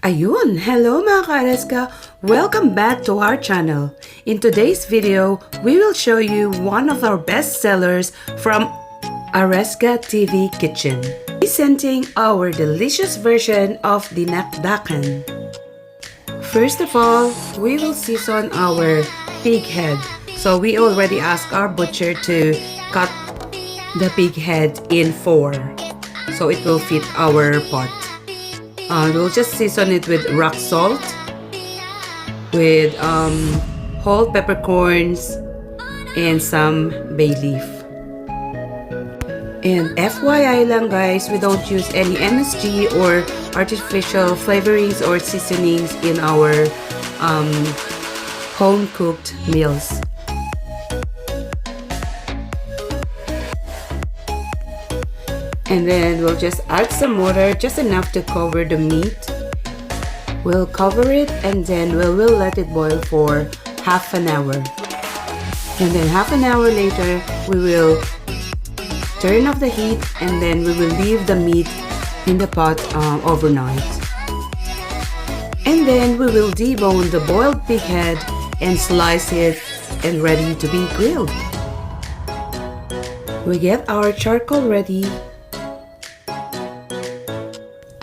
Ayun! Hello mga ka-Areska! Welcome back to our channel. In today's video, we will show you one of our best sellers from AresgaTv Kitchen, presenting our delicious version of dinakdakan. First of all, we will season our pig head. So we already asked our butcher to cut the pig head in 4 so it will fit our pot. We'll just season it with rock salt, with whole peppercorns, and some bay leaf. And FYI lang guys, we don't use any MSG or artificial flavorings or seasonings in our home-cooked meals. And then we'll just add some water, just enough to cover the meat. We'll cover it and then we'll let it boil for half an hour. And then half an hour later, we will turn off the heat and then we will leave the meat in the pot overnight. And then we will debone the boiled pig head and slice it and ready to be grilled. We get our charcoal ready.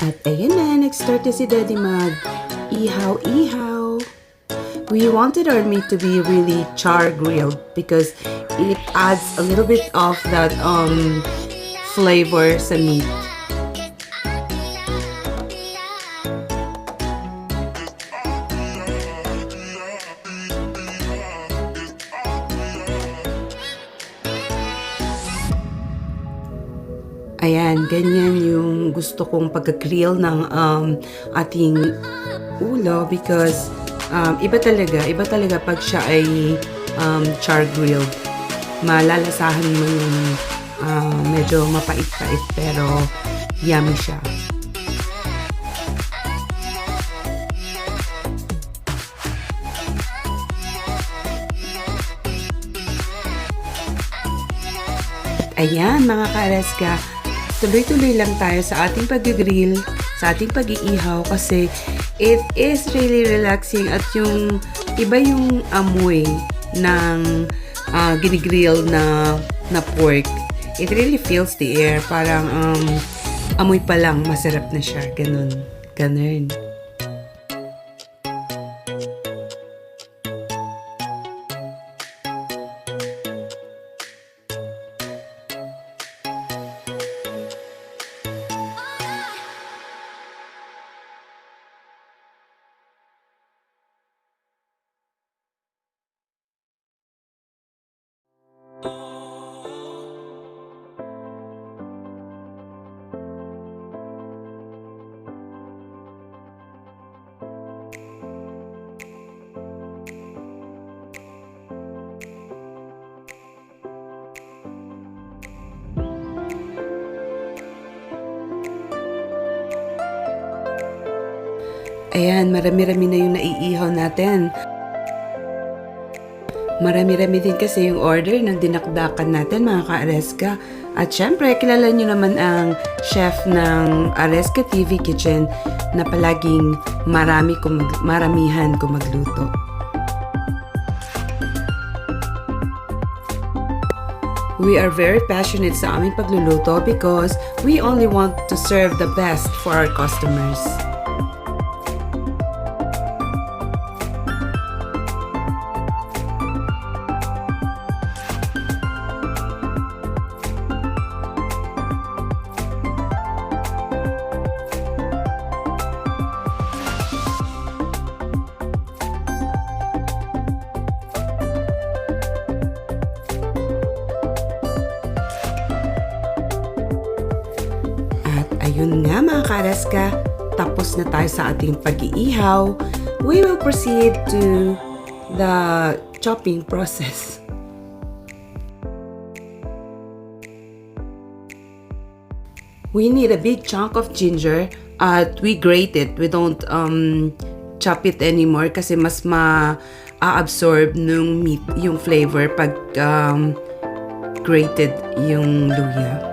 At ayan na, nag-start na si Daddy mag-ihaw-ihaw. We wanted our meat to be really char grilled because it adds a little bit of that flavor sa meat. Ayan, ganyan yung gusto kong pagka-grill ng ating ulo because iba talaga pag siya ay char grilled. Malalasahan mo yung medyo mapait-pait pero yummy siya. Ayan mga ka-Areska, tuloy-tuloy lang tayo sa ating pag-grill, sa ating pag-iihaw kasi it is really relaxing at yung iba yung amoy ng ginigrill na pork. It really fills the air. Parang amoy pa lang masarap na siya. Ganun. Ayan, marami-rami na yung naiihaw natin. Marami-rami din kasi yung order ng dinakdakan natin mga ka-Areska. At syempre, kilala nyo naman ang chef ng AresgaTv Kitchen na palaging maramihan kung magluto. We are very passionate sa aming pagluluto because we only want to serve the best for our customers. Ayun nga mga ka-Areska, tapos na tayo sa ating pag-iihaw. We will proceed to the chopping process. We need a big chunk of ginger at we grate it. We don't chop it anymore kasi mas ma-absorb ng meat yung flavor pag grated yung luya.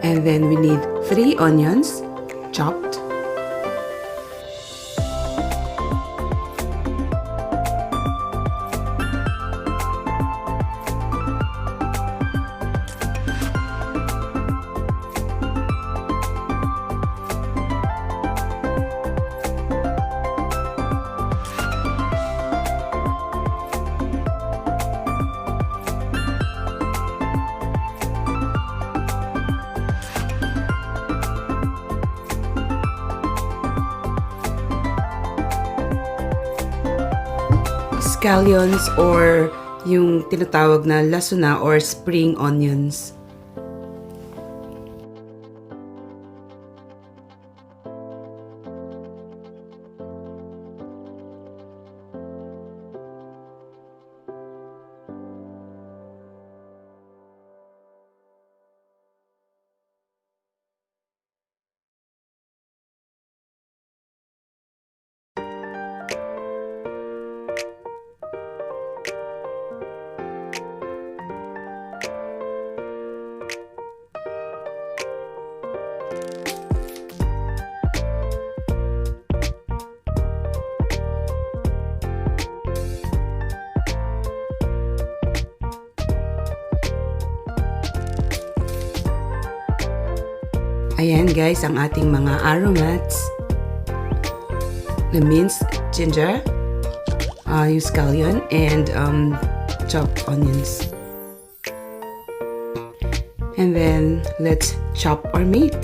And then we need 3 onions, chopped. Scallions or yung tinatawag na lasuna or spring onions. Ayan guys, ang ating mga aromats. The minced ginger, yung scallion, and chopped onions. And then, let's chop our meat.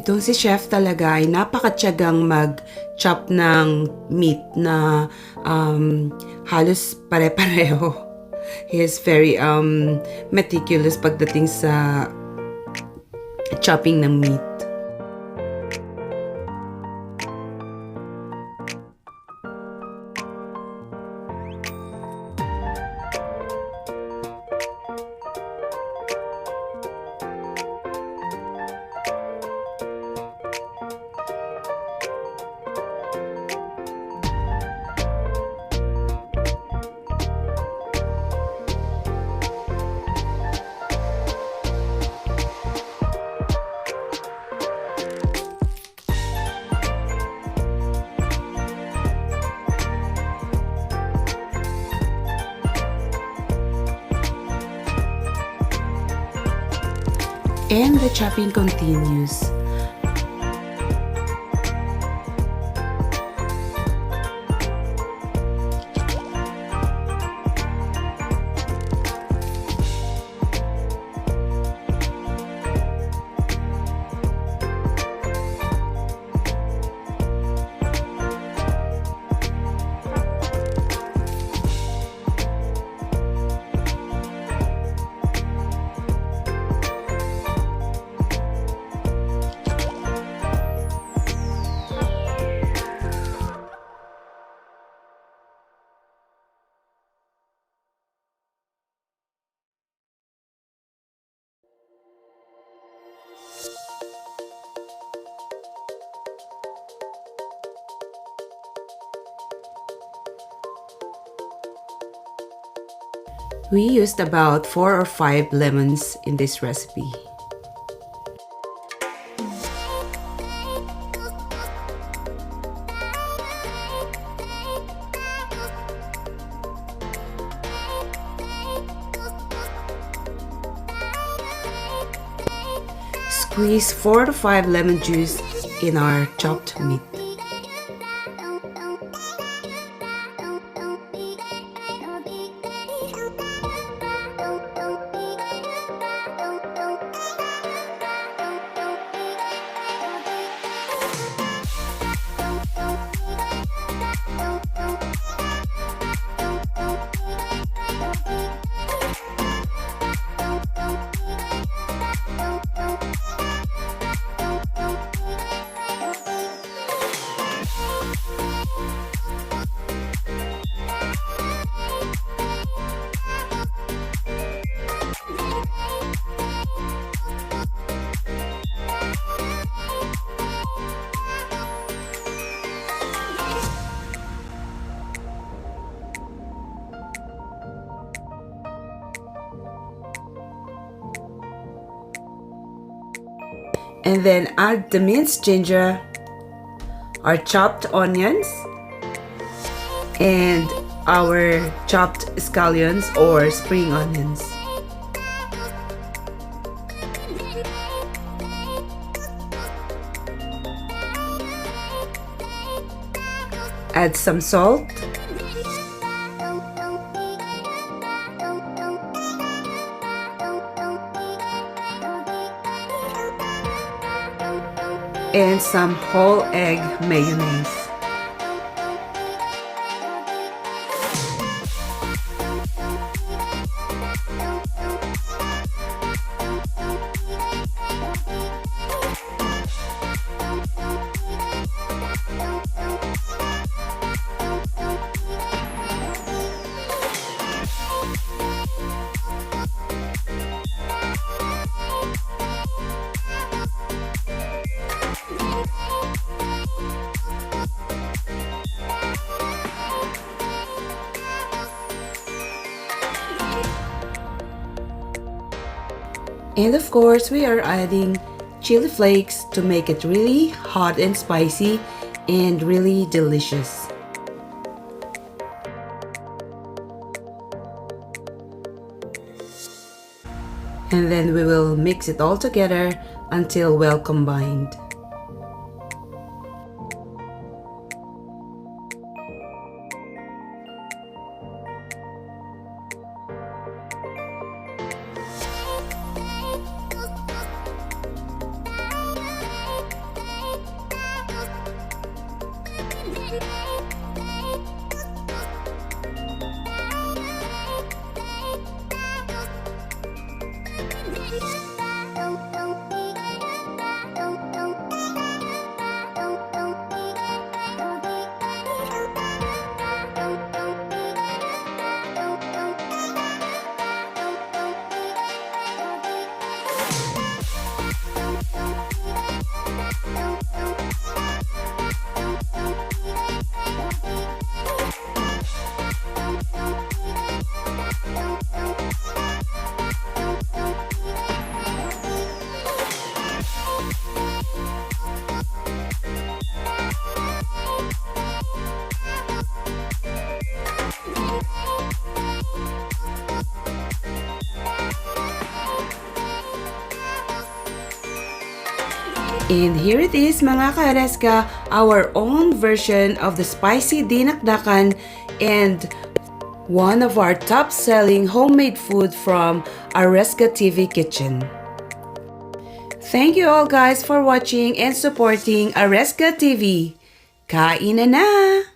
Itong si chef talaga ay napakatyagang mag-chop ng meat na halos pare-pareho. He is very meticulous pagdating sa chopping ng meat. And the chopping continues. We used about 4 or 5 lemons in this recipe. Squeeze 4 to 5 lemon juice in our chopped meat. And then add the minced ginger, our chopped onions, and our chopped scallions or spring onions. Add some salt, and some whole egg mayonnaise. And of course, we are adding chili flakes to make it really hot and spicy and really delicious. And then we will mix it all together until well combined. And here it is mga ka-Aresga, our own version of the spicy dinakdakan and one of our top-selling homemade food from AresgaTv Kitchen. Thank you all guys for watching and supporting Aresga TV. Kain na!